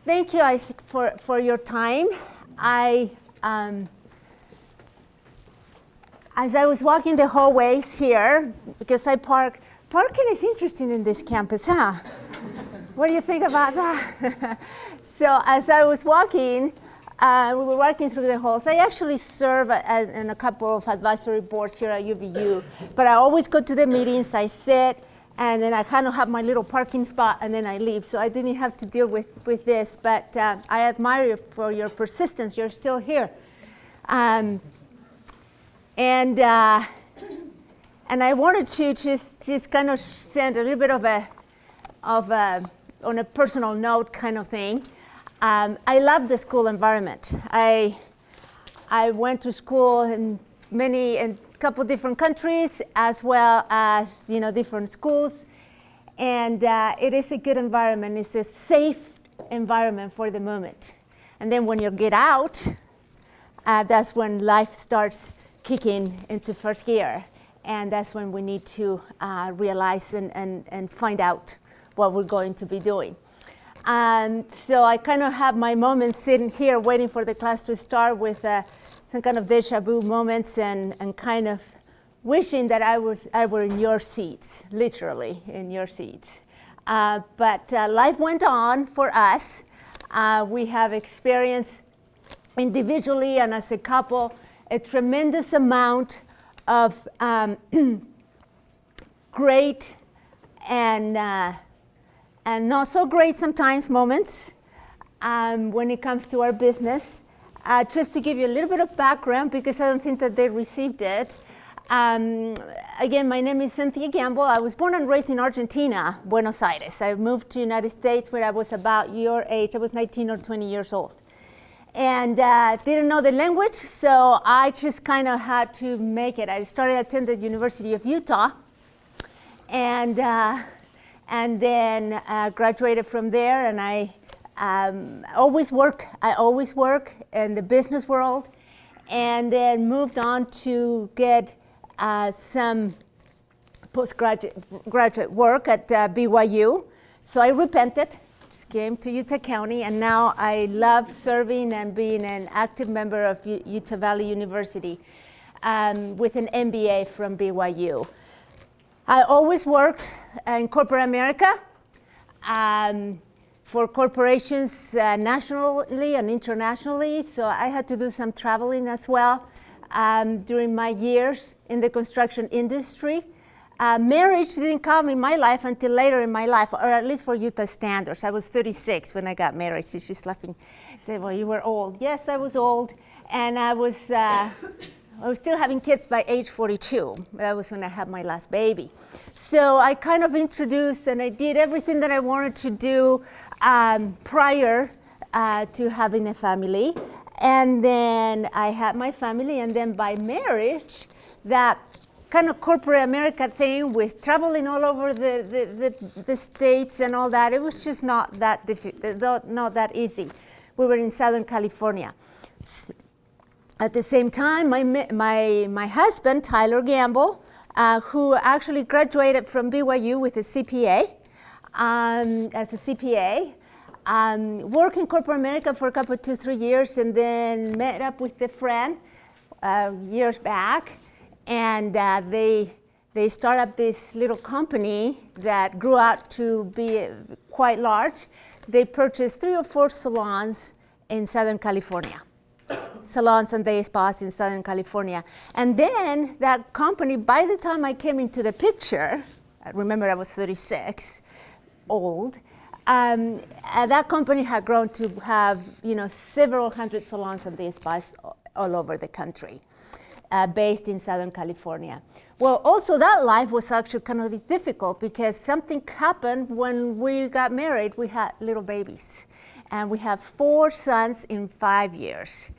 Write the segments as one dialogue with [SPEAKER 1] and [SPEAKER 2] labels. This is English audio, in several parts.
[SPEAKER 1] Thank you, Isaac, for your time. As I was walking the hallways here, because parking is interesting in this campus, huh? What do you think about that? So as I was walking, we were walking through the halls. I actually serve in a couple of advisory boards here at UVU, but I always go to the meetings, I sit, and then I kind of have my little parking spot, and then I leave. So I didn't have to deal with this, but I admire you for your persistence. You're still here. And I wanted to just kind of send a little bit on a personal note kind of thing. I love the school environment. I went to school in a couple different countries, as well as different schools, and it is a good environment. It's a safe environment for the moment. And then when you get out, that's when life starts kicking into first gear, and that's when we need to realize and find out what we're going to be doing. And so I kind of have my moments sitting here waiting for the class to start with some kind of deja vu moments and kind of wishing that I were in your seats, literally in your seats. But life went on for us. We have experienced individually and as a couple a tremendous amount of great and not so great sometimes moments when it comes to our business. Just to give you a little bit of background, because I don't think that they received it. Again, my name is Cynthia Gambill. I was born and raised in Argentina, Buenos Aires. I moved to the United States when I was about your age. I was 19 or 20 years old. And didn't know the language, so I just kind of had to make it. I started attending the University of Utah, and then graduated from there, and I always work in the business world, and then moved on to get some postgraduate work at BYU. So I repented, just came to Utah County, and now I love serving and being an active member of Utah Valley University with an MBA from BYU. I always worked in corporate America for corporations nationally and internationally, so I had to do some traveling as well during my years in the construction industry. Marriage didn't come in my life until later in my life, or at least for Utah standards. I was 36 when I got married. She's just laughing. I said, well, you were old. Yes, I was old, and I was still having kids by age 42. That was when I had my last baby. So I kind of introduced and I did everything that I wanted to do prior to having a family. And then I had my family, and then by marriage, that kind of corporate America thing with traveling all over the states and all that, it was just not that easy. We were in Southern California. At the same time, my husband, Tyler Gambill, who actually graduated from BYU with a CPA, as a CPA, worked in corporate America for a couple, 2-3 years, and then met up with a friend years back, and they started up this little company that grew out to be quite large. They purchased 3 or 4 salons in Southern California. Salons and day spas in Southern California. And then that company, by the time I came into the picture, I remember I was 36, old, that company had grown to have several hundred salons and day spas all over the country, based in Southern California. Well, also that life was actually kind of difficult because something happened when we got married. We had little babies. And we have 4 sons in 5 years.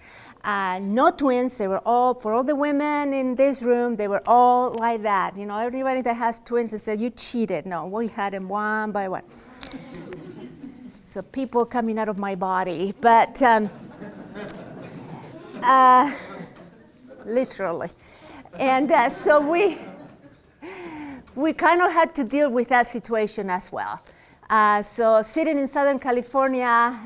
[SPEAKER 1] No twins. They were all, for all the women in this room, they were all like that. Everybody that has twins, they said, you cheated. No, we had them one by one. So people coming out of my body. But literally. And so we kind of had to deal with that situation as well. So sitting in Southern California,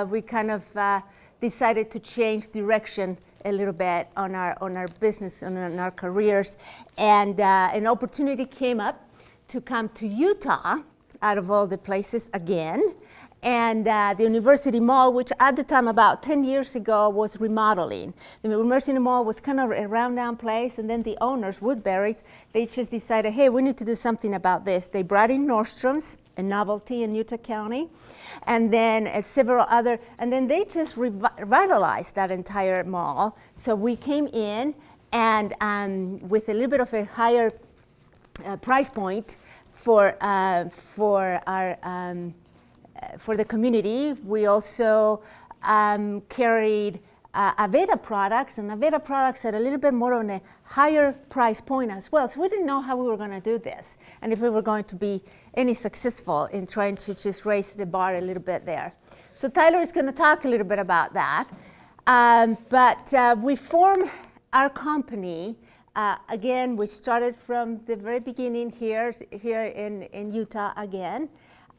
[SPEAKER 1] we kind of decided to change direction a little bit on our business and on our careers. And an opportunity came up to come to Utah, out of all the places again. And the University Mall, which at the time about 10 years ago was remodeling. The University Mall was kind of a rundown place, and then the owners, Woodbury's, they just decided, hey, we need to do something about this. They brought in Nordstrom's, a novelty in Utah County, and then several other, and then they just revitalized that entire mall. So we came in, and with a little bit of a higher price point for the community. We also carried Aveda products, and Aveda products had a little bit more on a higher price point as well. So we didn't know how we were going to do this, and if we were going to be any successful in trying to just raise the bar a little bit there. So Tyler is going to talk a little bit about that. But we formed our company. Again, we started from the very beginning here in Utah again.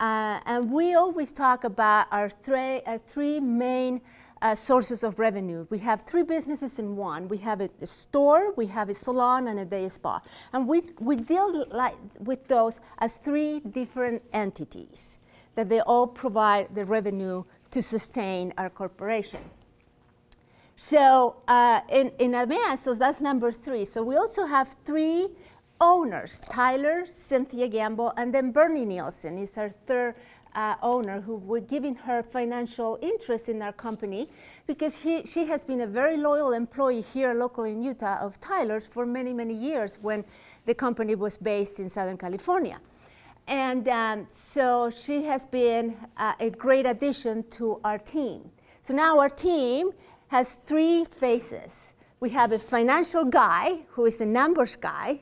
[SPEAKER 1] And we always talk about our three main sources of revenue. We have three businesses in one. We have a store, we have a salon, and a day spa. And we deal with those as three different entities that they all provide the revenue to sustain our corporation. So in advance, so that's number three. So we also have three owners, Tyler, Cynthia Gambill, and then Bernie Nielsen is our third owner, who we're giving her financial interest in our company because she has been a very loyal employee here locally in Utah of Tyler's for many, many years when the company was based in Southern California. And so she has been a great addition to our team. So now our team has three faces. We have a financial guy who is a numbers guy.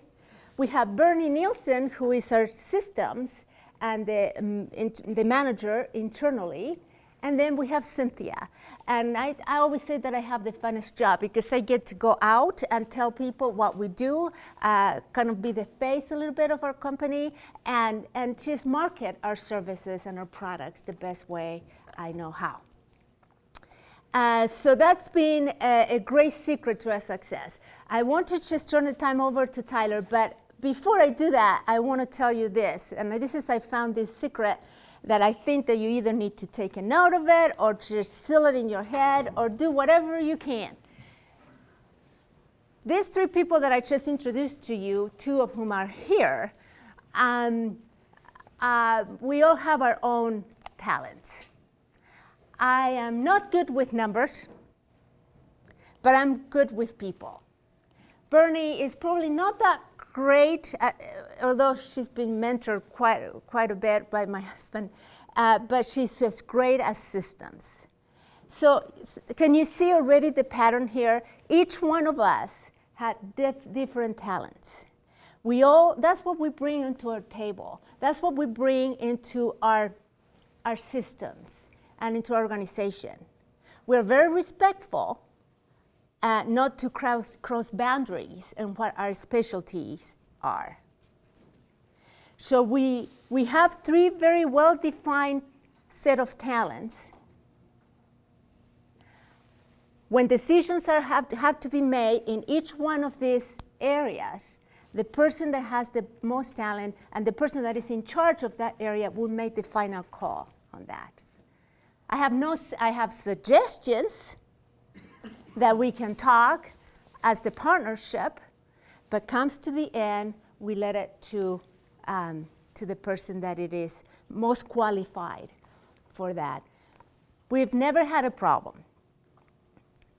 [SPEAKER 1] We have Bernie Nielsen, who is our systems and the manager internally. And then we have Cynthia. And I always say that I have the funnest job because I get to go out and tell people what we do, kind of be the face a little bit of our company, and just market our services and our products the best way I know how. So that's been a great secret to our success. I want to just turn the time over to Tyler, but before I do that, I want to tell you this, and I found this secret that I think that you either need to take a note of it or just seal it in your head or do whatever you can. These three people that I just introduced to you, two of whom are here, we all have our own talents. I am not good with numbers, but I'm good with people. Bernie is probably not that great, although she's been mentored quite a bit by my husband, but she's just great at systems. So can you see already the pattern here? Each one of us had different talents. That's what we bring into our table. That's what we bring into our systems and into our organization. We're very respectful, not to cross boundaries and what our specialties are. So we have three very well-defined set of talents. When decisions have to be made in each one of these areas, the person that has the most talent and the person that is in charge of that area will make the final call on that. I have suggestions that we can talk as the partnership, but comes to the end, we let it to the person that it is most qualified for that. We've never had a problem.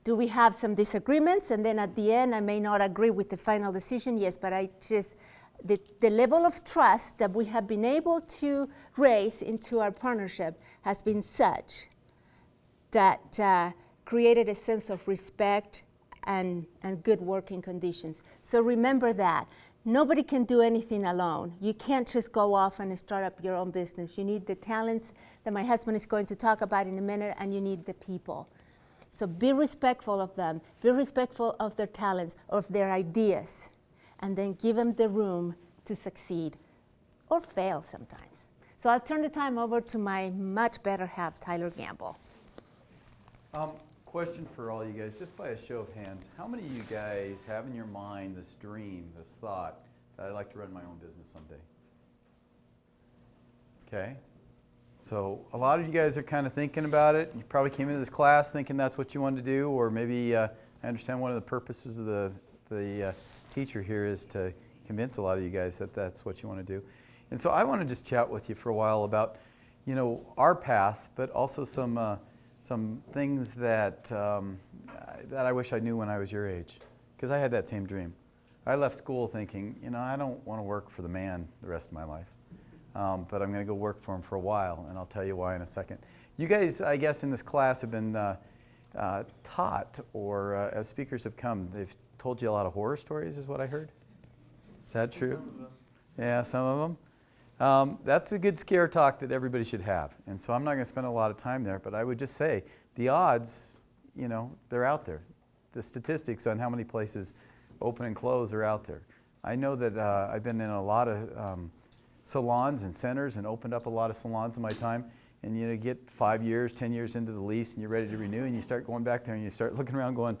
[SPEAKER 1] Do we have some disagreements? And then at the end, I may not agree with the final decision, yes, but the level of trust that we have been able to raise into our partnership has been such that created a sense of respect and good working conditions. So remember that. Nobody can do anything alone. You can't just go off and start up your own business. You need the talents that my husband is going to talk about in a minute, and you need the people. So be respectful of them. Be respectful of their talents, of their ideas, and then give them the room to succeed or fail sometimes. So I'll turn the time over to my much better half, Tyler Gambill.
[SPEAKER 2] Question for all you guys, just by a show of hands, how many of you guys have in your mind this dream, this thought, that I'd like to run my own business someday? Okay. So a lot of you guys are kind of thinking about it. You probably came into this class thinking that's what you wanted to do, or maybe I understand one of the purposes of the teacher here is to convince a lot of you guys that that's what you want to do. And so I want to just chat with you for a while about, our path, but also some things that I wish I knew when I was your age, because I had that same dream. I left school thinking, I don't want to work for the man the rest of my life, but I'm going to go work for him for a while, and I'll tell you why in a second. You guys, I guess, in this class have been taught, or as speakers have come, they've told you a lot of horror stories, is what I heard. Is that true? Some of them. Yeah, some of them. That's a good scare talk that everybody should have. And so I'm not going to spend a lot of time there, but I would just say the odds, they're out there. The statistics on how many places open and close are out there. I know that I've been in a lot of salons and centers and opened up a lot of salons in my time. And you get 5 years, 10 years into the lease and you're ready to renew and you start going back there and you start looking around going,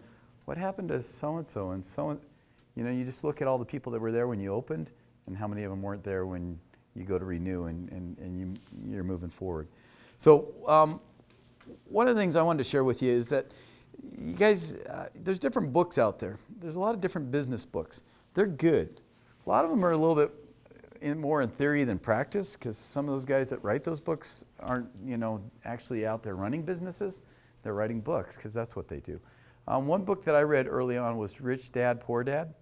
[SPEAKER 2] what happened to so-and-so and so-and-so? You just look at all the people that were there when you opened and how many of them weren't there when you go to renew and you're moving forward. So one of the things I wanted to share with you is that you guys, there's different books out there. There's a lot of different business books. They're good. A lot of them are a little bit more in theory than practice, because some of those guys that write those books aren't actually out there running businesses. They're writing books because that's what they do. One book that I read early on was Rich Dad, Poor Dad.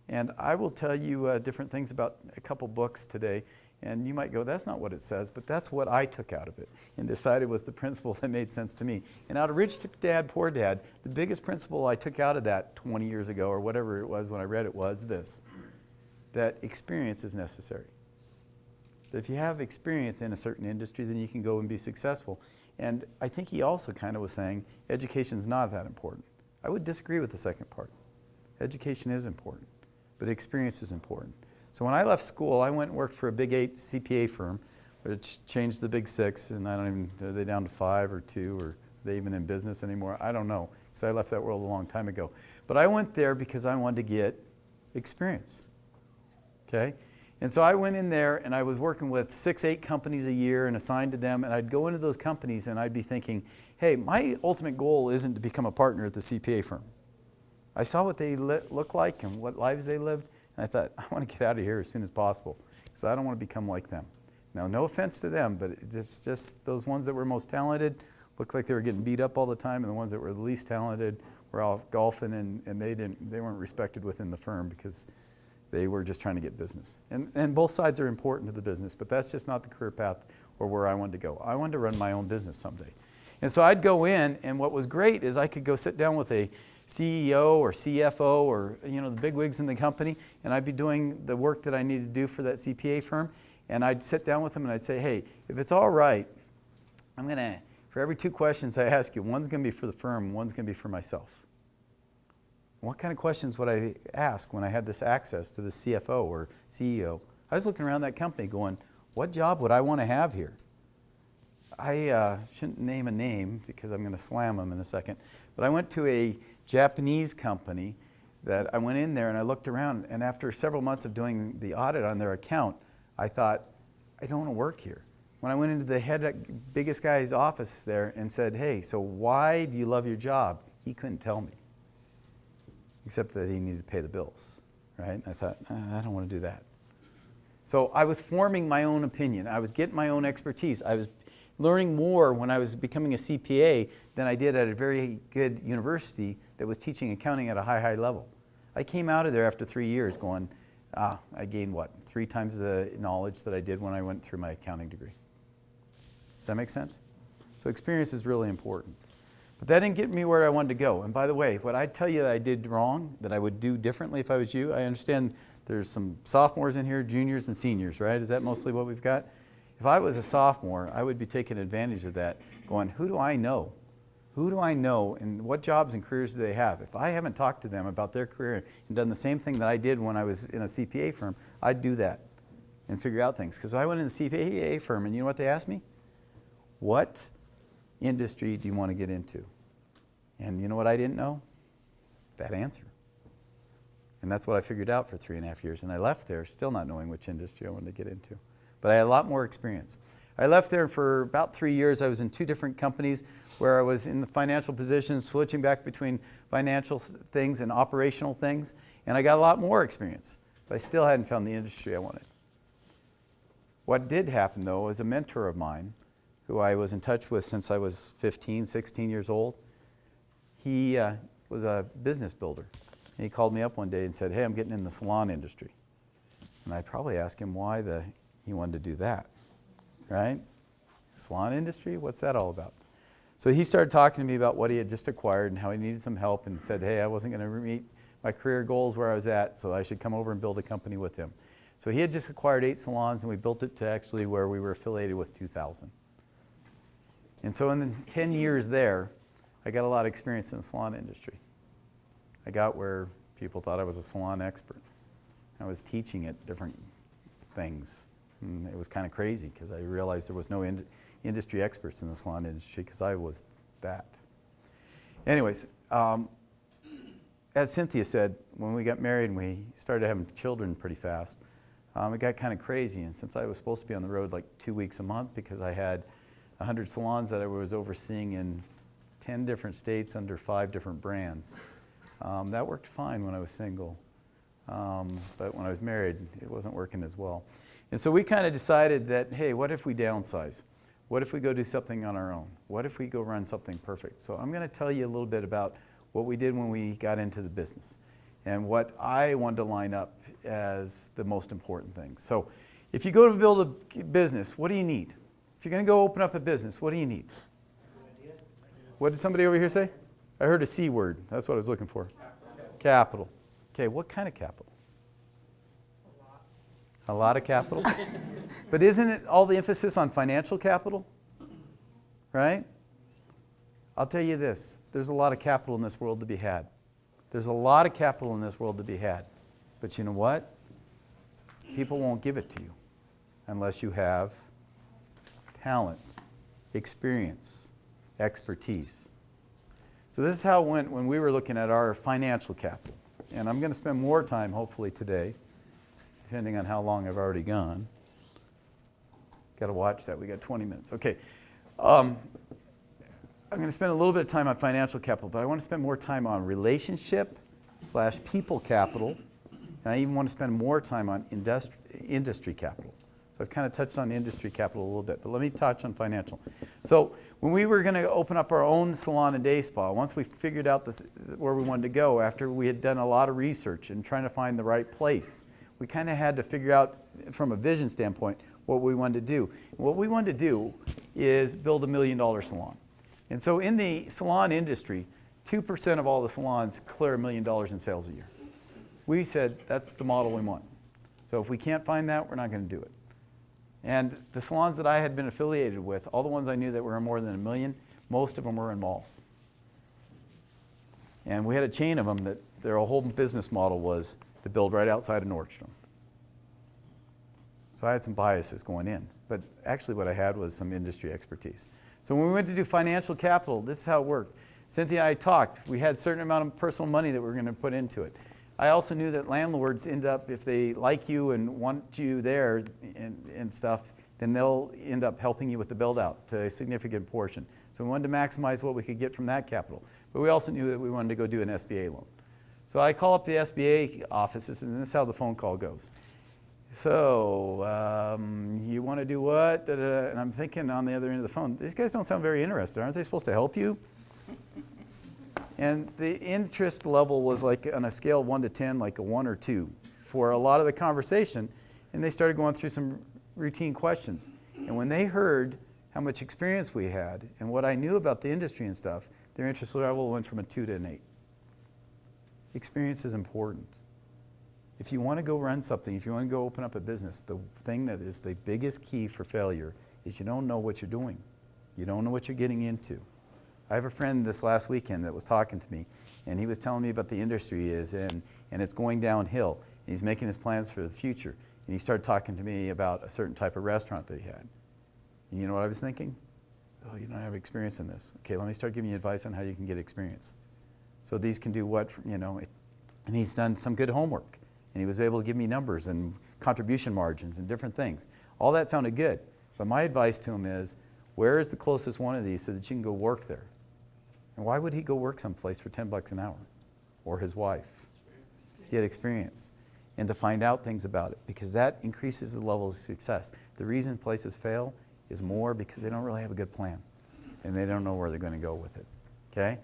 [SPEAKER 2] And I will tell you different things about a couple books today. And you might go, that's not what it says, but that's what I took out of it and decided was the principle that made sense to me. And out of Rich Dad, Poor Dad, the biggest principle I took out of that 20 years ago or whatever it was when I read it was this, that experience is necessary. That if you have experience in a certain industry, then you can go and be successful. And I think he also kind of was saying education's not that important. I would disagree with the second part. Education is important, but experience is important. So when I left school, I went and worked for a Big 8 CPA firm, which changed the Big 6, and I don't even, are they down to 5 or 2, or are they even in business anymore? I don't know, because I left that world a long time ago. But I went there because I wanted to get experience, okay? And so I went in there, and I was working with 6, 8 companies a year and assigned to them, and I'd go into those companies, and I'd be thinking, hey, my ultimate goal isn't to become a partner at the CPA firm. I saw what they look like and what lives they lived, and I thought, I want to get out of here as soon as possible because I don't want to become like them. Now, no offense to them, but just those ones that were most talented looked like they were getting beat up all the time, and the ones that were the least talented were off golfing, and they weren't respected within the firm because they were just trying to get business. And both sides are important to the business, but that's just not the career path or where I wanted to go. I wanted to run my own business someday. And so I'd go in, and what was great is I could go sit down with a CEO or CFO or the bigwigs in the company, and I'd be doing the work that I needed to do for that CPA firm, and I'd sit down with them and I'd say, hey, if it's all right, I'm going to, for every 2 questions I ask you, one's going to be for the firm, one's going to be for myself. What kind of questions would I ask when I had this access to the CFO or CEO? I was looking around that company going, what job would I want to have here? I shouldn't name a name because I'm going to slam them in a second, but I went to a Japanese company that I went in there and I looked around, and after several months of doing the audit on their account, I thought, I don't want to work here. When I went into the biggest guy's office there and said, hey, so why do you love your job? He couldn't tell me, except that he needed to pay the bills, right? I thought, I don't want to do that. So I was forming my own opinion. I was getting my own expertise. I was learning more when I was becoming a CPA than I did at a very good university that was teaching accounting at a high level. I came out of there after 3 years going, I gained what? 3 times the knowledge that I did when I went through my accounting degree. Does that make sense? So experience is really important. But that didn't get me where I wanted to go. And by the way, what I tell you that I did wrong, that I would do differently if I was you, I understand there's some sophomores in here, juniors and seniors, right? Is that mostly what we've got? If I was a sophomore, I would be taking advantage of that, going, who do I know? Who do I know and what jobs and careers do they have? If I haven't talked to them about their career and done the same thing that I did when I was in a CPA firm, I'd do that. and figure out things. Because I went in the CPA firm, and you know what they asked me? What industry do you want to get into? And you know what I didn't know? That answer. And that's what I figured out for 3.5 years. And I left there still not knowing which industry I wanted to get into. But I had a lot more experience. I left there for about 3 years. I was in 2 different companies where I was in the financial position, switching back between financial things and operational things. And I got a lot more experience. But I still hadn't found the industry I wanted. What did happen, though, was a mentor of mine, who I was in touch with since I was 15, 16 years old. He was a business builder. And he called me up one day and said, hey, I'm getting in the salon industry. And I probably asked him why he wanted to do that, right? Salon industry, what's that all about? So he started talking to me about what he had just acquired and how he needed some help, and said, hey, I wasn't going to meet my career goals where I was at, so I should come over and build a company with him. So he had just acquired 8 salons, and we built it to actually where we were affiliated with 2,000. And so in the 10 years there, I got a lot of experience in the salon industry. I got where people thought I was a salon expert. I was teaching at different things. And it was kind of crazy because I realized there was no industry experts in the salon industry because I was that. Anyways, as Cynthia said, when we got married and we started having children pretty fast, it got kind of crazy. And since I was supposed to be on the road like 2 weeks a month because I had 100 salons that I was overseeing in 10 different states under 5 different brands. That worked fine when I was single. But when I was married, it wasn't working as well. And so we kind of decided that, hey, what if we downsize? What if we go do something on our own? What if we go run something perfect? So I'm going to tell you a little bit about what we did when we got into the business and what I wanted to line up as the most important things. So if you go to build a business, what do you need? If you're going to go open up a business, what do you need? What did somebody over here say? I heard a C word. That's what I was looking for. Capital. Okay, what kind of capital? A lot of capital? But isn't it all the emphasis on financial capital? Right? I'll tell you this. There's a lot of capital in this world to be had. There's a lot of capital in this world to be had. But you know what? People won't give it to you unless you have talent, experience, expertise. So this is how it went when we were looking at our financial capital. And I'm going to spend more time, hopefully, today, depending on how long I've already gone. Got to watch that. We got 20 minutes. Okay. I'm going to spend a little bit of time on financial capital, but I want to spend more time on relationship/people capital. And I even want to spend more time on industry capital. So I've kind of touched on industry capital a little bit, but let me touch on financial. So when we were going to open up our own salon and day spa, once we figured out where we wanted to go, after we had done a lot of research and trying to find the right place, we kind of had to figure out, from a vision standpoint, what we wanted to do. What we wanted to do is build $1 million salon. And so in the salon industry, 2% of all the salons clear $1 million in sales a year. We said that's the model we want. So if we can't find that, we're not going to do it. And the salons that I had been affiliated with, all the ones I knew that were more than $1 million, most of them were in malls. And we had a chain of them that their whole business model was to build right outside of Nordstrom. So I had some biases going in. But actually what I had was some industry expertise. So when we went to do financial capital, this is how it worked. Cynthia and I talked. We had a certain amount of personal money that we were going to put into it. I also knew that landlords end up, if they like you and want you there and stuff, then they'll end up helping you with the build out to a significant portion. So we wanted to maximize what we could get from that capital. But we also knew that we wanted to go do an SBA loan. So I call up the SBA offices, and this is how the phone call goes. So you want to do what? Da, da, da. And I'm thinking on the other end of the phone, these guys don't sound very interested. Aren't they supposed to help you? And the interest level was like on a scale of 1 to 10, like a 1 or 2 for a lot of the conversation. And they started going through some routine questions. And when they heard how much experience we had and what I knew about the industry and stuff, their interest level went from a 2 to an 8. Experience is important. If you want to go run something, if you want to go open up a business, the thing that is the biggest key for failure is you don't know what you're doing. You don't know what you're getting into. I have a friend this last weekend that was talking to me, and he was telling me about the industry he is in, and it's going downhill. He's making his plans for the future. And he started talking to me about a certain type of restaurant that he had. And you know what I was thinking? Oh, you don't have experience in this. Okay, let me start giving you advice on how you can get experience. So these can do what, and he's done some good homework. And he was able to give me numbers and contribution margins and different things. All that sounded good. But my advice to him is, where is the closest one of these so that you can go work there? And why would he go work someplace for $10 an hour? Or his wife? To get experience and to find out things about it, because that increases the level of success. The reason places fail is more because they don't really have a good plan and they don't know where they're going to go with it. Okay?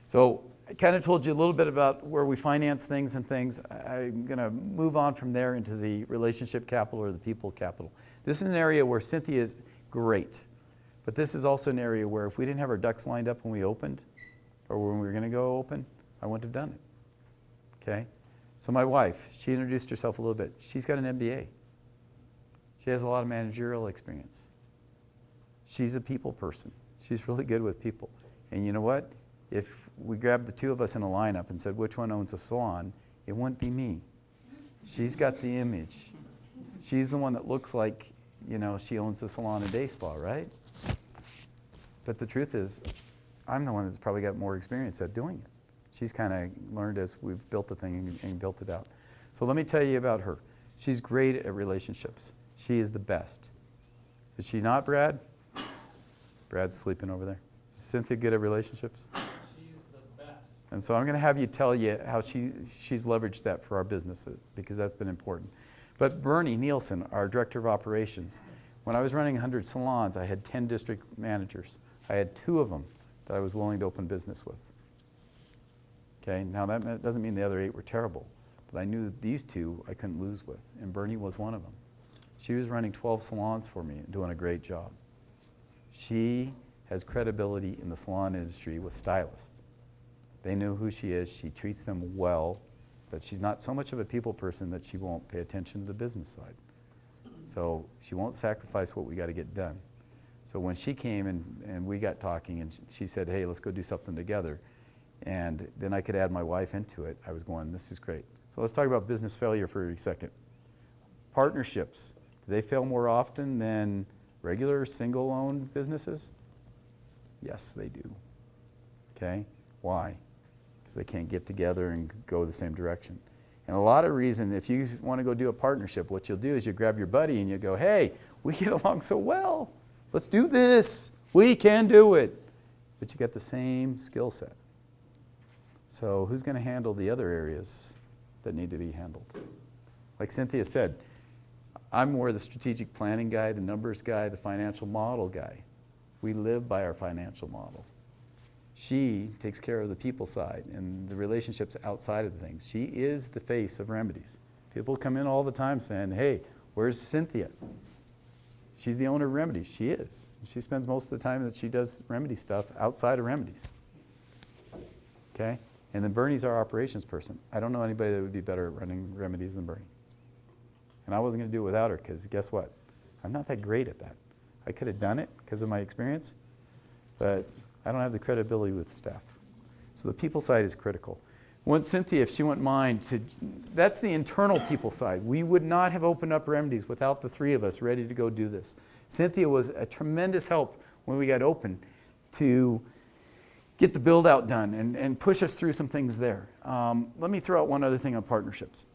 [SPEAKER 2] So I kind of told you a little bit about where we finance things and things. I'm going to move on from there into the relationship capital or the people capital. This is an area where Cynthia is great, but this is also an area where if we didn't have our ducks lined up when we opened or when we were going to go open, I wouldn't have done it. Okay? So my wife, she introduced herself a little bit. She's got an MBA. She has a lot of managerial experience. She's a people person. She's really good with people. And you know what? If we grabbed the two of us in a lineup and said, which one owns a salon, it wouldn't be me. She's got the image. She's the one that looks like, she owns the salon and day spa, right? But the truth is, I'm the one that's probably got more experience at doing it. She's kind of learned as we've built the thing and built it out. So let me tell you about her. She's great at relationships. She is the best. Is she not, Brad? Brad's sleeping over there. Is Cynthia good at relationships?
[SPEAKER 3] She's the best.
[SPEAKER 2] And so I'm going to have you tell you how she's leveraged that for our businesses, because that's been important. But Bernie Nielsen, our director of operations, when I was running 100 salons, I had 10 district managers. I had 2 of them that I was willing to open business with. Okay, now that doesn't mean the other 8 were terrible, but I knew that these 2 I couldn't lose with, and Bernie was one of them. She was running 12 salons for me and doing a great job. She has credibility in the salon industry with stylists. They know who she is, she treats them well, but she's not so much of a people person that she won't pay attention to the business side. So she won't sacrifice what we got to get done. So when she came and we got talking and she said, hey, let's go do something together, and then I could add my wife into it, I was going, this is great. So let's talk about business failure for a second. Partnerships, do they fail more often than regular single-owned businesses? Yes, they do. Okay? Why? Because they can't get together and go the same direction. And a lot of reason, if you want to go do a partnership, what you'll do is you grab your buddy and you go, hey, we get along so well. Let's do this. We can do it. But you got the same skill set. So who's going to handle the other areas that need to be handled? Like Cynthia said, I'm more the strategic planning guy, the numbers guy, the financial model guy. We live by our financial model. She takes care of the people side and the relationships outside of the things. She is the face of Remedies. People come in all the time saying, hey, where's Cynthia? She's the owner of Remedies. She is. She spends most of the time that she does Remedy stuff outside of Remedies. Okay? And then Bernie's our operations person. I don't know anybody that would be better at running Remedies than Bernie. And I wasn't going to do it without her, because guess what? I'm not that great at that. I could have done it because of my experience, but I don't have the credibility with staff. So the people side is critical. When Cynthia, if she wouldn't mind, that's the internal people side. We would not have opened up Remedies without the 3 of us ready to go do this. Cynthia was a tremendous help when we got open to get the build out done and push us through some things there. Let me throw out one other thing on partnerships.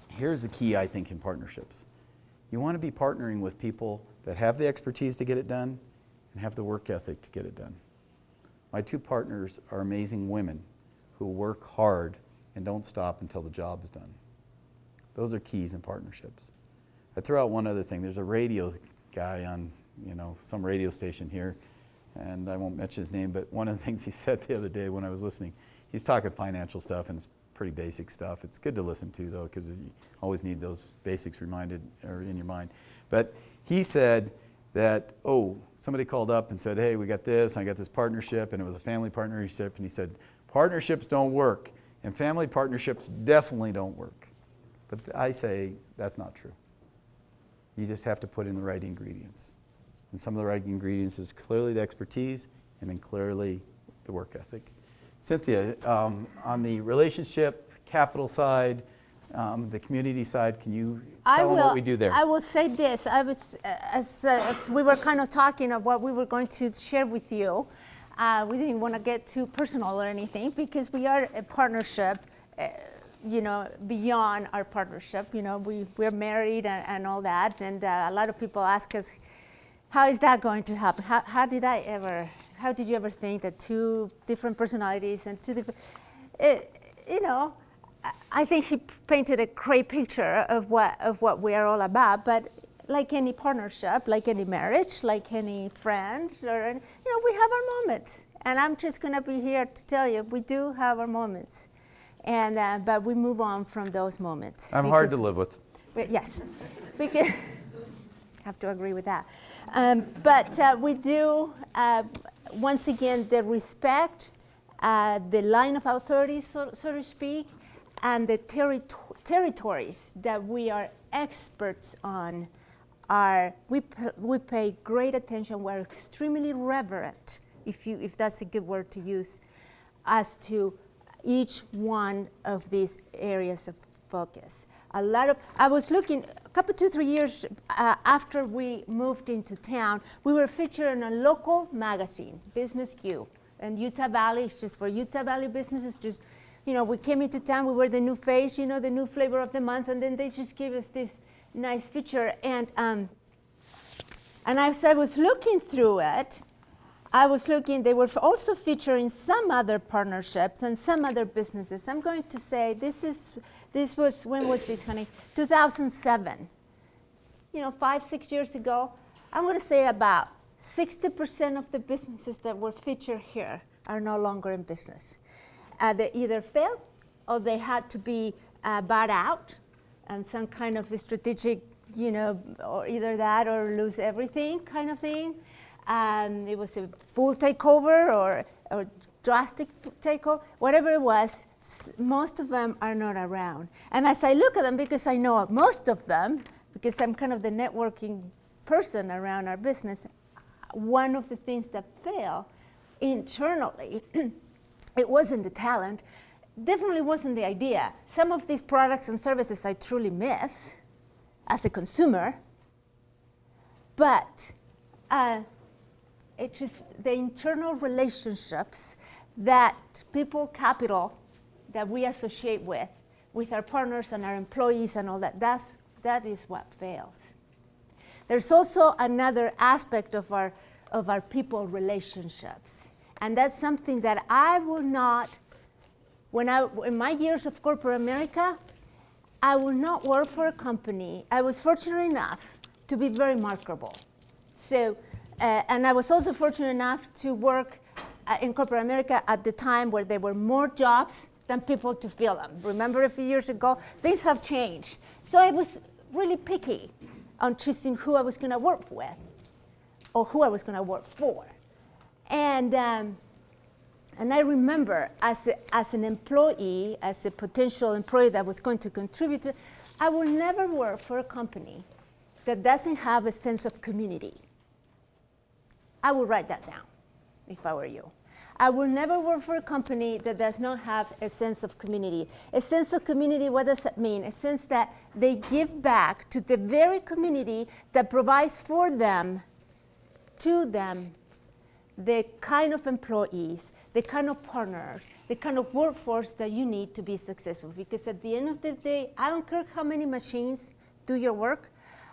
[SPEAKER 2] Here's the key, I think, in partnerships. You want to be partnering with people that have the expertise to get it done and have the work ethic to get it done. My 2 partners are amazing women who work hard and don't stop until the job is done. Those are keys in partnerships. I throw out one other thing. There's a radio guy on, some radio station here, and I won't mention his name, but one of the things he said the other day when I was listening, he's talking financial stuff, and it's pretty basic stuff. It's good to listen to, though, because you always need those basics reminded or in your mind. But he said that, somebody called up and said, hey, we got this, I got this partnership, and it was a family partnership, and he said, partnerships don't work, and family partnerships definitely don't work. But I say that's not true. You just have to put in the right ingredients. And some of the right ingredients is clearly the expertise, and then clearly the work ethic. Cynthia, on the relationship, capital side, the community side. Can you tell them what we do there?
[SPEAKER 1] I will say this. I was, as we were kind of talking of what we were going to share with you, we didn't want to get too personal or anything because we are a partnership, beyond our partnership. We're married and all that. And a lot of people ask us, how is that going to happen? How did you ever think that two different personalities and two different, I think he painted a great picture of what we are all about. But like any partnership, like any marriage, like any friends, we have our moments. And I'm just going to be here to tell you, we do have our moments. And but we move on from those moments.
[SPEAKER 2] I'm hard to live with.
[SPEAKER 1] Yes, because have to agree with that. But we do, once again, the respect, the line of authority, so to speak, and the territories that we are experts on we pay great attention. We're extremely reverent, if that's a good word to use, as to each one of these areas of focus. I was looking, a couple, 2-3 years after we moved into town, we were featured in a local magazine, Business Q, and Utah Valley. It's just for Utah Valley businesses. Just, we came into town, we were the new face, the new flavor of the month, and then they just gave us this nice feature. And as I was looking through it, they were also featuring some other partnerships and some other businesses. I'm going to say when was this, honey? 2007. 5-6 years ago. I'm going to say about 60% of the businesses that were featured here are no longer in business. They either failed or they had to be bought out and some kind of a strategic, or either that or lose everything kind of thing. It was a full takeover or drastic takeover, whatever it was. Most of them are not around. And as I look at them, because I know most of them, because I'm kind of the networking person around our business, one of the things that fail internally, it wasn't the talent, definitely wasn't the idea. Some of these products and services I truly miss as a consumer, but it's just the internal relationships that people capital that we associate with our partners and our employees and all that. That is what fails. There's also another aspect of our people relationships, and that's something that I will not. In my years of corporate America, I will not work for a company. I was fortunate enough to be very marketable. So. And I was also fortunate enough to work in corporate America at the time where there were more jobs than people to fill them. Remember a few years ago? Things have changed. So I was really picky on choosing who I was going to work with or who I was going to work for. And I remember as an employee, as a potential employee that was going to contribute, I will never work for a company that doesn't have a sense of community. I would write that down if I were you. I will never work for a company that does not have a sense of community. A sense of community, what does that mean? A sense that they give back to the very community that provides for them, to them, the kind of employees, the kind of partners, the kind of workforce that you need to be successful. Because at the end of the day, I don't care how many machines do your work.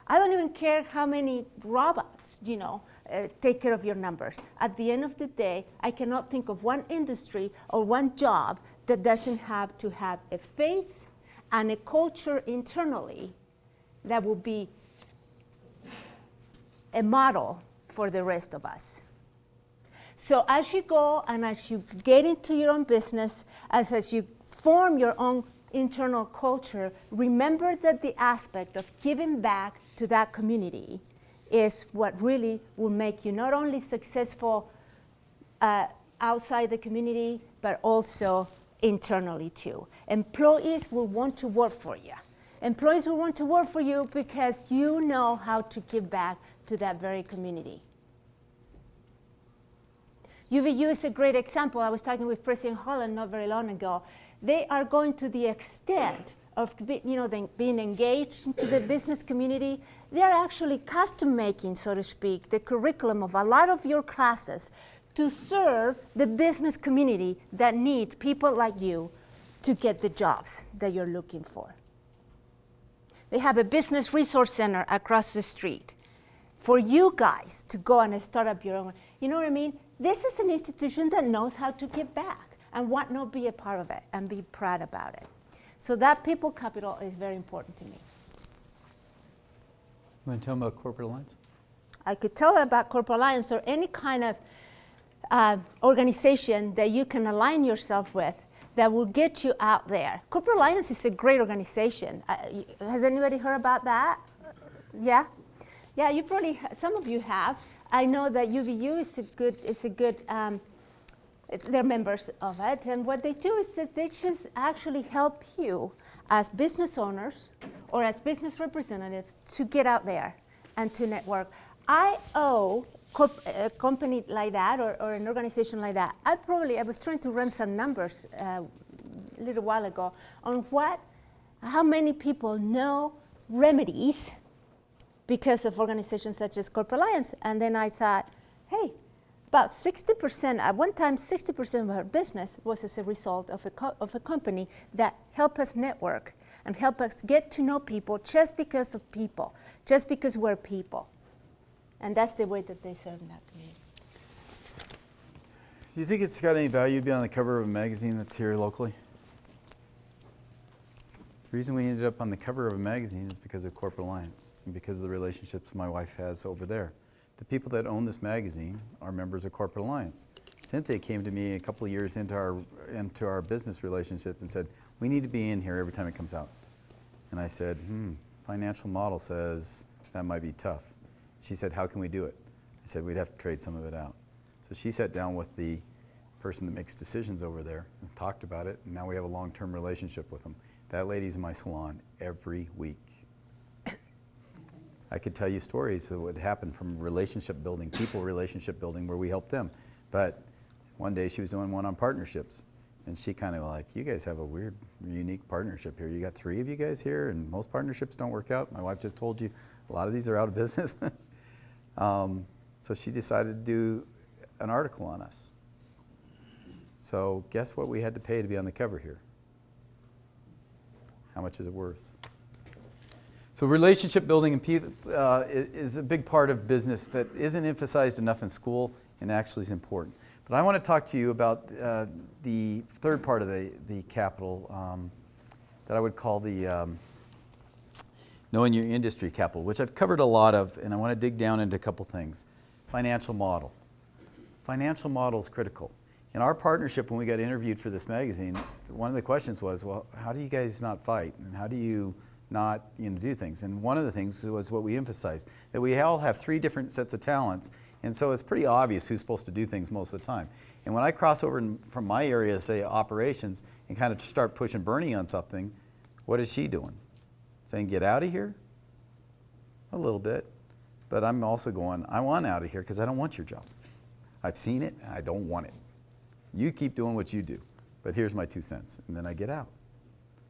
[SPEAKER 1] I don't even care how many robots, take care of your numbers. At the end of the day, I cannot think of one industry or one job that doesn't have to have a face and a culture internally that will be a model for the rest of us. So as you go and as you get into your own business, as you form your own internal culture, remember that the aspect of giving back to that community is what really will make you not only successful outside the community, but also internally too. Employees will want to work for you. Employees will want to work for you because you know how to give back to that very community. UVU is a great example. I was talking with President Holland not very long ago. They are going to the extent of being engaged into the business community. They're actually custom making, so to speak, the curriculum of a lot of your classes to serve the business community that need people like you to get the jobs that you're looking for. They have a business resource center across the street for you guys to go and start up your own. You know what I mean? This is an institution that knows how to give back and want to be a part of it and be proud about it. So that people capital is very important to me.
[SPEAKER 2] You want to tell them about Corporate Alliance?
[SPEAKER 1] I could tell them about Corporate Alliance or any kind of organization that you can align yourself with that will get you out there. Corporate Alliance is a great organization. Has anybody heard about that? Yeah? Yeah, you probably, some of you have. I know that UVU is a good, they're members of it, and what they do is that they just actually help you as business owners or as business representatives to get out there and to network. I owe a company like that or an organization like that. I was trying to run some numbers a little while ago on how many people know remedies because of organizations such as Corporate Alliance. And then I thought, hey, about 60%, at one time 60% of our business was as a result of a company that helped us network and help us get to know people just because of people, just because we're people. And that's the way that they serve that community.
[SPEAKER 2] Do you think it's got any value to be on the cover of a magazine that's here locally? The reason we ended up on the cover of a magazine is because of Corporate Alliance and because of the relationships my wife has over there. The people that own this magazine are members of Corporate Alliance. Cynthia came to me a couple of years into our business relationship and said, we need to be in here every time it comes out. And I said, financial model says that might be tough. She said, how can we do it? I said, we'd have to trade some of it out. So she sat down with the person that makes decisions over there and talked about it, and now we have a long-term relationship with them. That lady's in my salon every week. I could tell you stories of what happened from relationship building, people relationship building, where we helped them. But one day she was doing one on partnerships, and she kind of like, you guys have a weird, unique partnership here. You got 3 of you guys here, and most partnerships don't work out. My wife just told you a lot of these are out of business. So she decided to do an article on us. So guess what we had to pay to be on the cover here? How much is it worth? So relationship building is a big part of business that isn't emphasized enough in school and actually is important. But I want to talk to you about the third part of the capital that I would call the knowing your industry capital, which I've covered a lot of, and I want to dig down into a couple things. Financial model. Financial model is critical. In our partnership, when we got interviewed for this magazine, one of the questions was, well, how do you guys not fight? And how do you not do things? And one of the things was what we emphasized, that we all have 3 different sets of talents, and so it's pretty obvious who's supposed to do things most of the time. And when I cross over from my area, say operations, and kind of start pushing Bernie on something, what is she doing? Saying, get out of here? A little bit. But I'm also going, I want out of here because I don't want your job. I've seen it, and I don't want it. You keep doing what you do, but here's my 2 cents, and then I get out.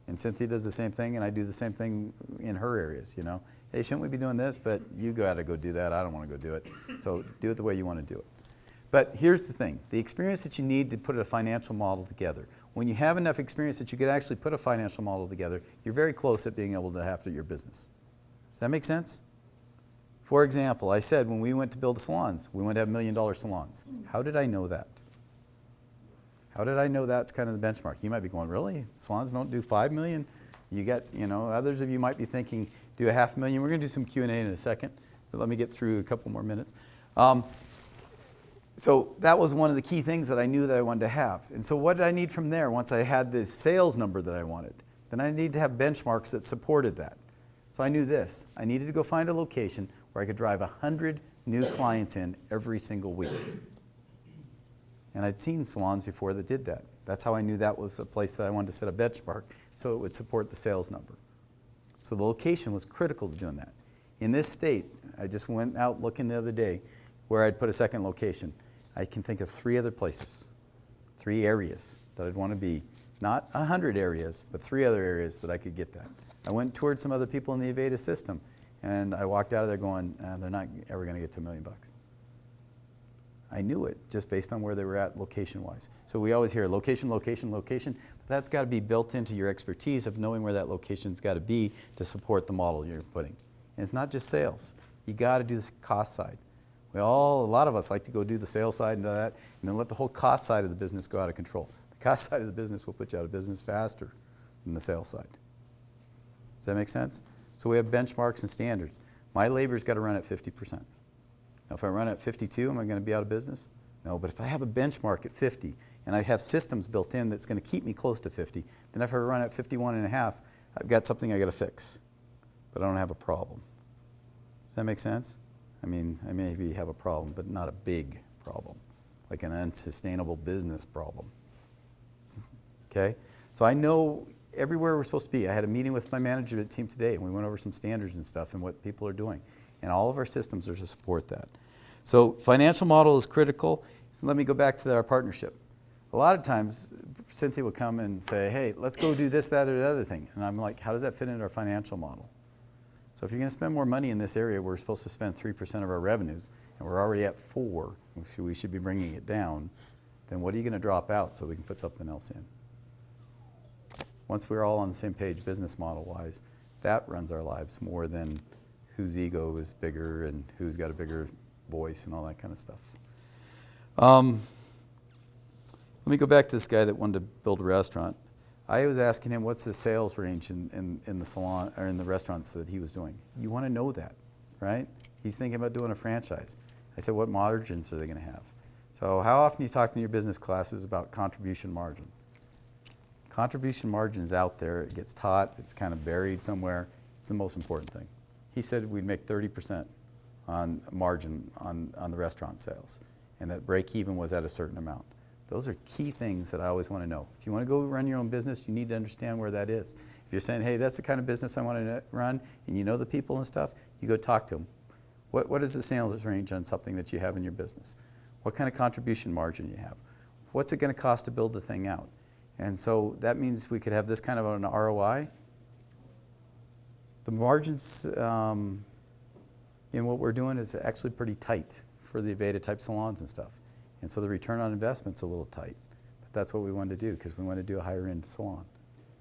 [SPEAKER 2] And Cynthia does the same thing, and I do the same thing in her areas, Hey, shouldn't we be doing this? But you got to go do that. I don't want to go do it. So do it the way you want to do it. But here's the thing. The experience that you need to put a financial model together. When you have enough experience that you could actually put a financial model together, you're very close at being able to have your business. Does that make sense? For example, I said when we went to build salons, we went to have $1 million salons. How did I know that? How did I know that's kind of the benchmark? You might be going, really? Salons don't do 5 million? You got, others of you might be thinking, do $500,000. We're going to do some Q&A in a second, but let me get through a couple more minutes. So that was one of the key things that I knew that I wanted to have. And so what did I need from there once I had the sales number that I wanted? Then I needed to have benchmarks that supported that. So I knew this. I needed to go find a location where I could drive 100 new clients in every single week. And I'd seen salons before that did that. That's how I knew that was a place that I wanted to set a benchmark so it would support the sales number. So the location was critical to doing that. In this state, I just went out looking the other day where I'd put a second location. I can think of 3 other places, 3 areas that I'd want to be Not 100 areas, but 3 other areas that I could get that. I went towards some other people in the Aveda system, and I walked out of there going, they're not ever going to get to $1 million. I knew it just based on where they were at location-wise. So we always hear location, location, location, but that's got to be built into your expertise of knowing where that location's got to be to support the model you're putting. And it's not just sales. You got to do the cost side. A lot of us like to go do the sales side and do that, and then let the whole cost side of the business go out of control. The cost side of the business will put you out of business faster than the sales side. Does that make sense? So we have benchmarks and standards. My labor's got to run at 50%. Now, if I run at 52, am I going to be out of business? No, but if I have a benchmark at 50 and I have systems built in that's going to keep me close to 50, then if I run at 51 and a half, I've got something I got to fix, but I don't have a problem. Does that make sense? I mean, I maybe have a problem, but not a big problem, like an unsustainable business problem. Okay? So I know everywhere we're supposed to be. I had a meeting with my management team today, and we went over some standards and stuff and what people are doing. And all of our systems are to support that. So financial model is critical. So let me go back to our partnership. A lot of times, Cynthia will come and say, hey, let's go do this, that, or the other thing. And I'm like, how does that fit into our financial model? So if you're going to spend more money in this area, we're supposed to spend 3% of our revenues, and we're already at 4%, we should be bringing it down, then what are you going to drop out so we can put something else in? Once we're all on the same page business model-wise, that runs our lives more than whose ego is bigger and who's got a bigger voice and all that kind of stuff. Let me go back to this guy that wanted to build a restaurant. I was asking him, what's the sales range in the salon or in the restaurants that he was doing? You want to know that, right? He's thinking about doing a franchise. I said, what margins are they going to have? So how often you talk in your business classes about contribution margin? Contribution margin is out there. It gets taught. It's kind of buried somewhere. It's the most important thing. He said we'd make 30% on margin on the restaurant sales, and that break even was at a certain amount. Those are key things that I always want to know. If you want to go run your own business, you need to understand where that is. If you're saying, hey, that's the kind of business I want to run, and you know the people and stuff, you go talk to them. What is the sales range on something that you have in your business? What kind of contribution margin you have? What's it going to cost to build the thing out? And so that means we could have this kind of an ROI. The margins in what we're doing is actually pretty tight for the Aveda type salons and stuff. And so the return on investment's a little tight. But that's what we wanted to do because we wanted to do a higher end salon.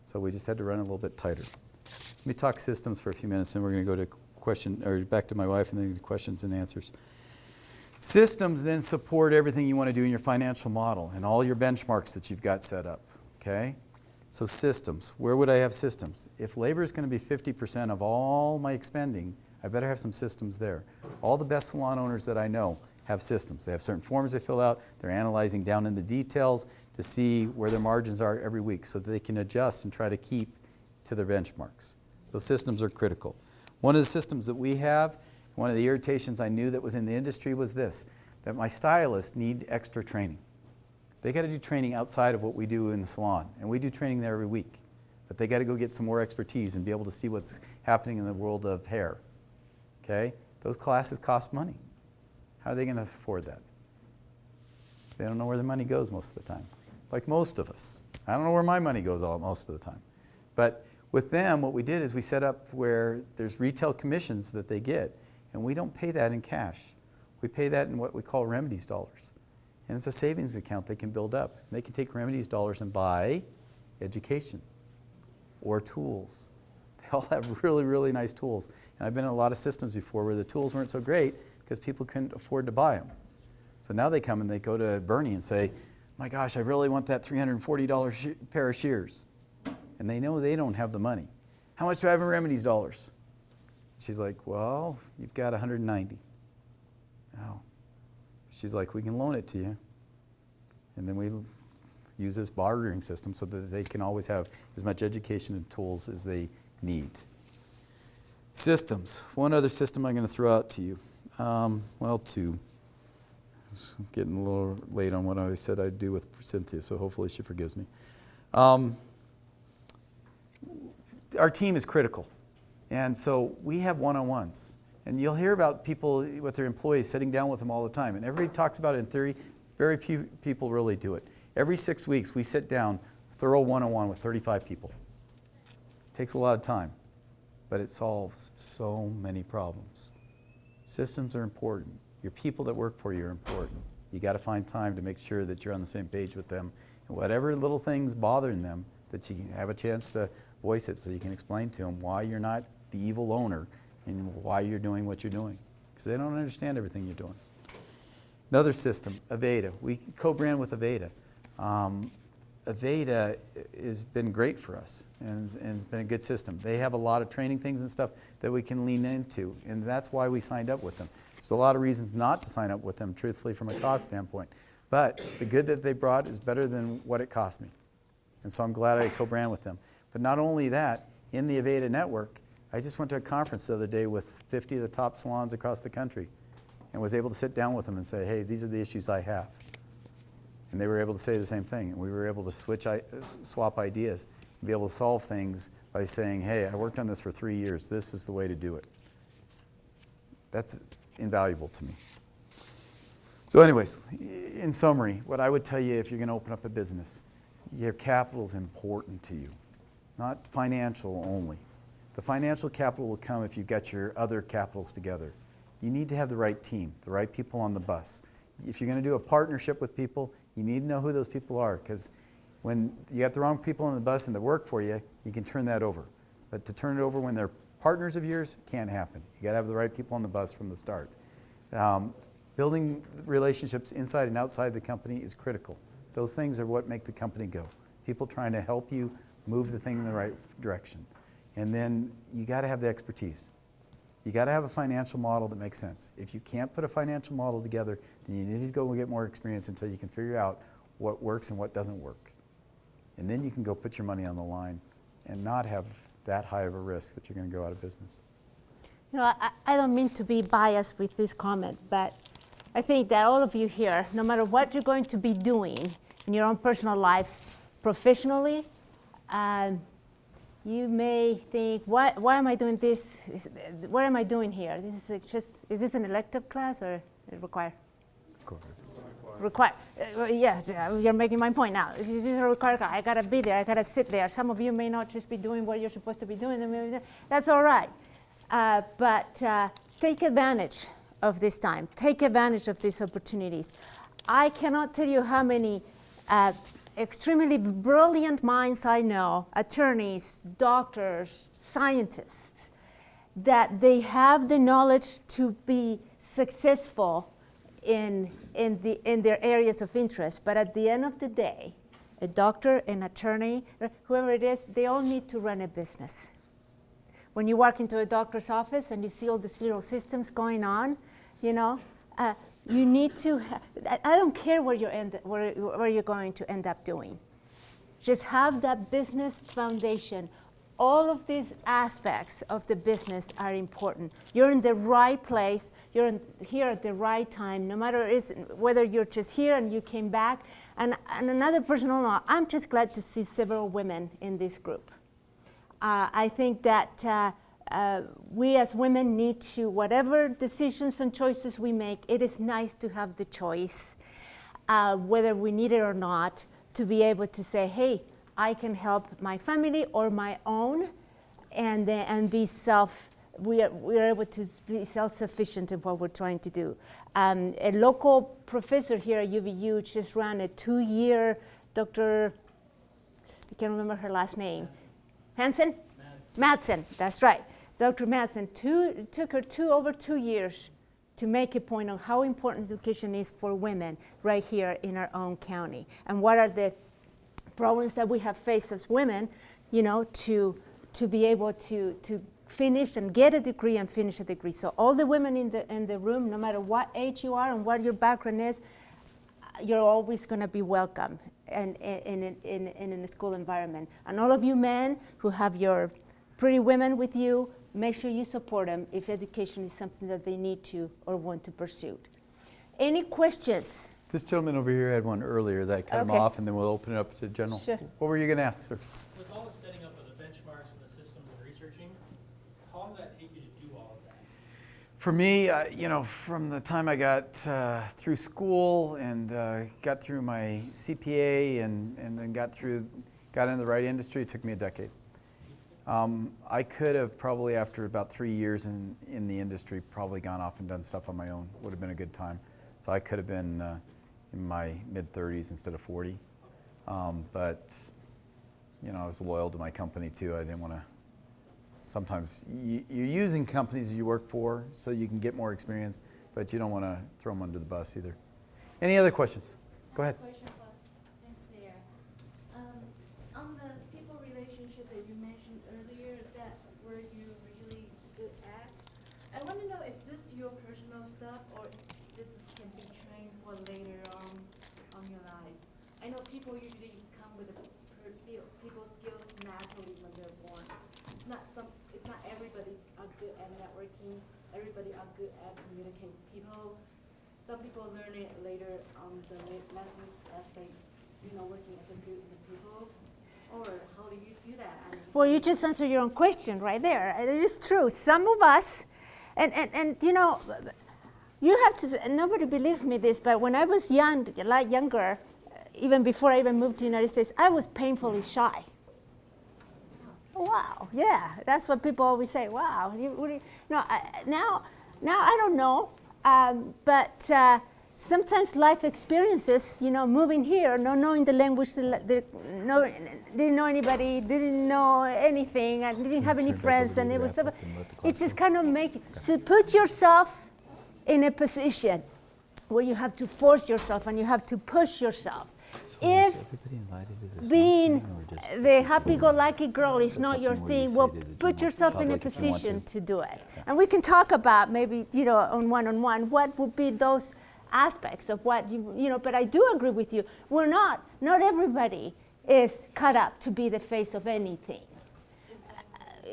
[SPEAKER 2] So we just had to run a little bit tighter. Let me talk systems for a few minutes, then we're going to go to back to my wife and then questions and answers. Systems then support everything you want to do in your financial model and all your benchmarks that you've got set up. Okay? So systems. Where would I have systems? If labor is going to be 50% of all my expending, I better have some systems there. All the best salon owners that I know have systems. They have certain forms they fill out. They're analyzing down in the details to see where their margins are every week so that they can adjust and try to keep to their benchmarks. Those systems are critical. One of the systems that we have, one of the irritations I knew that was in the industry was this, that my stylists need extra training. They got to do training outside of what we do in the salon, and we do training there every week. But they got to go get some more expertise and be able to see what's happening in the world of hair. Okay? Those classes cost money. How are they going to afford that? They don't know where their money goes most of the time, like most of us. I don't know where my money goes most of the time. But with them, what we did is we set up where there's retail commissions that they get, and we don't pay that in cash. We pay that in what we call remedies dollars. And it's a savings account they can build up. They can take remedies dollars and buy education or tools. They all have really, really nice tools. And I've been in a lot of systems before where the tools weren't so great because people couldn't afford to buy them. So now they come and they go to Bernie and say, my gosh, I really want that $340 pair of shears. And they know they don't have the money. How much do I have in remedies dollars? She's like, well, you've got 190. Oh. She's like, we can loan it to you. And then we use this bartering system so that they can always have as much education and tools as they need. Systems. One other system I'm going to throw out to you. Well, two. It's getting a little late on what I said I'd do with Cynthia, so hopefully she forgives me. Our team is critical. And so we have one-on-ones. And you'll hear about people with their employees sitting down with them all the time. And everybody talks about it in theory. Very few people really do it. Every 6 weeks, we sit down thorough one-on-one with 35 people. Takes a lot of time, but it solves so many problems. Systems are important. Your people that work for you are important. You got to find time to make sure that you're on the same page with them. And whatever little things bothering them, that you can have a chance to voice it so you can explain to them why you're not the evil owner and why you're doing what you're doing. Because they don't understand everything you're doing. Another system, Aveda. We co-brand with Aveda. Aveda has been great for us and it's been a good system. They have a lot of training things and stuff that we can lean into, and that's why we signed up with them. There's a lot of reasons not to sign up with them, truthfully, from a cost standpoint. But the good that they brought is better than what it cost me. And so I'm glad I co-brand with them. But not only that, in the Aveda network, I just went to a conference the other day with 50 of the top salons across the country and was able to sit down with them and say, hey, these are the issues I have. And they were able to say the same thing. And we were able to swap ideas and be able to solve things by saying, hey, I worked on this for 3 years. This is the way to do it. That's invaluable to me. So anyways, in summary, what I would tell you if you're going to open up a business, your capital is important to you, not financial only. The financial capital will come if you've got your other capitals together. You need to have the right team, the right people on the bus. If you're going to do a partnership with people, you need to know who those people are, because when you got the wrong people on the bus and they work for you, you can turn that over. But to turn it over when they're partners of yours, can't happen. You got to have the right people on the bus from the start. Building relationships inside and outside the company is critical. Those things are what make the company go. People trying to help you move the thing in the right direction. And then you got to have the expertise. You got to have a financial model that makes sense. If you can't put a financial model together, then you need to go and get more experience until you can figure out what works and what doesn't work. And then you can go put your money on the line and not have that high of a risk that you're going to go out of business.
[SPEAKER 1] You know, I don't mean to be biased with this comment, but I think that all of you here, no matter what you're going to be doing in your own personal lives, professionally, you may think, why am I doing this? What am I doing here? This is this an elective class or required? Required. Yes, you're making my point now. This is a required class. I gotta be there, I gotta sit there. Some of you may not just be doing what you're supposed to be doing. That's all right. But take advantage of this time. Take advantage of these opportunities. I cannot tell you how many extremely brilliant minds I know, attorneys, doctors, scientists, that they have the knowledge to be successful in their areas of interest. But at the end of the day, a doctor, an attorney, whoever it is, they all need to run a business. When you walk into a doctor's office and you see all these little systems going on, you know, you need to, I don't care where you're going to end up doing. Just have that business foundation. All of these aspects of the business are important. You're in the right place. You're here at the right time, no matter whether you're just here and you came back. And another personal note, I'm just glad to see several women in this group. I think that we as women need to, whatever decisions and choices we make, it is nice to have the choice, whether we need it or not, to be able to say, hey, I can help my family or my own, and be we're able to be self-sufficient in what we're trying to do. A local professor here at UVU just ran a 2-year, Dr. I can't remember her last name. Hansen? Madsen, that's right. Dr. Madsen took her over 2 years to make a point on how important education is for women right here in our own county, and what are the problems that we have faced as women, you know, to be able to finish and get a degree and finish a degree. So all the women in the room, no matter what age you are and what your background is, you're always going to be welcome in a school environment. And all of you men who have your pretty women with you, make sure you support them if education is something that they need to or want to pursue. Any questions?
[SPEAKER 2] This gentleman over here had one earlier that cut him off, and then we'll open it up to general.
[SPEAKER 1] Sure.
[SPEAKER 2] What were you going to ask, sir?
[SPEAKER 3] With all the setting up of the benchmarks and the systems and researching, how long did that take you to do all of that?
[SPEAKER 2] For me, you know, from the time I got through school and got through my CPA and then got got into the right industry, it took me a decade. I could have probably, after about 3 years in the industry, probably gone off and done stuff on my own. Would have been a good time. So I could have been in my mid-30s instead of 40. But, you know, I was loyal to my company too. I didn't want to, sometimes you're using companies you work for so you can get more experience, but you don't want to throw them under the bus either. Any other questions? Go ahead.
[SPEAKER 4] Question for Cynthia. On the people relationship that you mentioned earlier, that were you really good at, I want to know, is this your personal stuff or can be trained for later on your life? I know people usually come with people skills naturally when they're born. It's not everybody are good at networking. Everybody are good at communicating with people. Some people learn it later on the lessons as they, working as a group with people. Or how do you do that?
[SPEAKER 1] Well, you just answered your own question right there. It is true. Some of us, and you have to, nobody believes me this, but when I was young, a lot younger, even before I even moved to the United States, I was painfully shy. Wow, yeah, that's what people always say. Wow, now I don't know, but sometimes life experiences, moving here, not knowing the language, didn't know anybody, didn't know anything, and didn't have any friends, and it just kind of to put yourself in a position where you have to force yourself and you have to push yourself.
[SPEAKER 2] So
[SPEAKER 1] If
[SPEAKER 2] everybody invited to this
[SPEAKER 1] being
[SPEAKER 2] lunch thing, or just
[SPEAKER 1] the happy-go-lucky girl is
[SPEAKER 2] Set
[SPEAKER 1] not your
[SPEAKER 2] something where you
[SPEAKER 1] thing,
[SPEAKER 2] say
[SPEAKER 1] well,
[SPEAKER 2] to the
[SPEAKER 1] put
[SPEAKER 2] general
[SPEAKER 1] yourself in a
[SPEAKER 2] public if you want
[SPEAKER 1] position
[SPEAKER 2] to.
[SPEAKER 1] to do it. And we can talk about maybe, on one-on-one, what would be those aspects of what but I do agree with you. Not everybody is cut up to be the face of anything.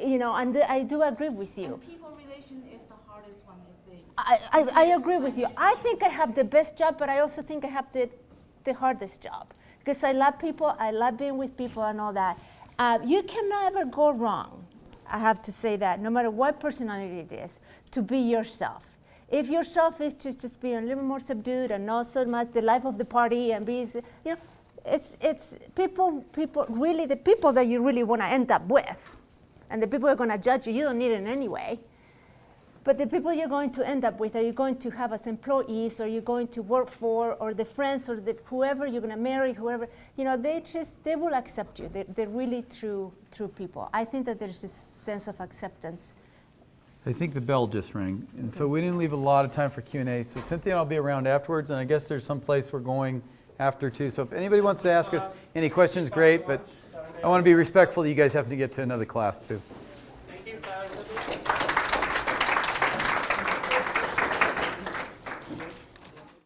[SPEAKER 1] And I do agree with you.
[SPEAKER 4] And people relation is the hardest one, I think.
[SPEAKER 1] I agree with you. I think I have the best job, but I also think I have the hardest job. Because I love people, I love being with people and all that. You can never go wrong, I have to say that, no matter what personality it is, to be yourself. If yourself is to just be a little more subdued and not so much the life of the party and be, it's people, really the people that you really want to end up with. And the people who are going to judge you, you don't need it anyway. But the people you're going to end up with, are you going to have as employees, or you're going to work for, or the friends, or whoever you're going to marry, whoever, they will accept you. They're really true people. I think that there's a sense of acceptance.
[SPEAKER 2] I think the bell just rang, and so we didn't leave a lot of time for Q&A. So Cynthia and I'll be around afterwards, and I guess there's some place we're going after too. So if anybody wants to ask us any questions, great, but I want to be respectful. You guys have to get to another class too.
[SPEAKER 3] Thank you.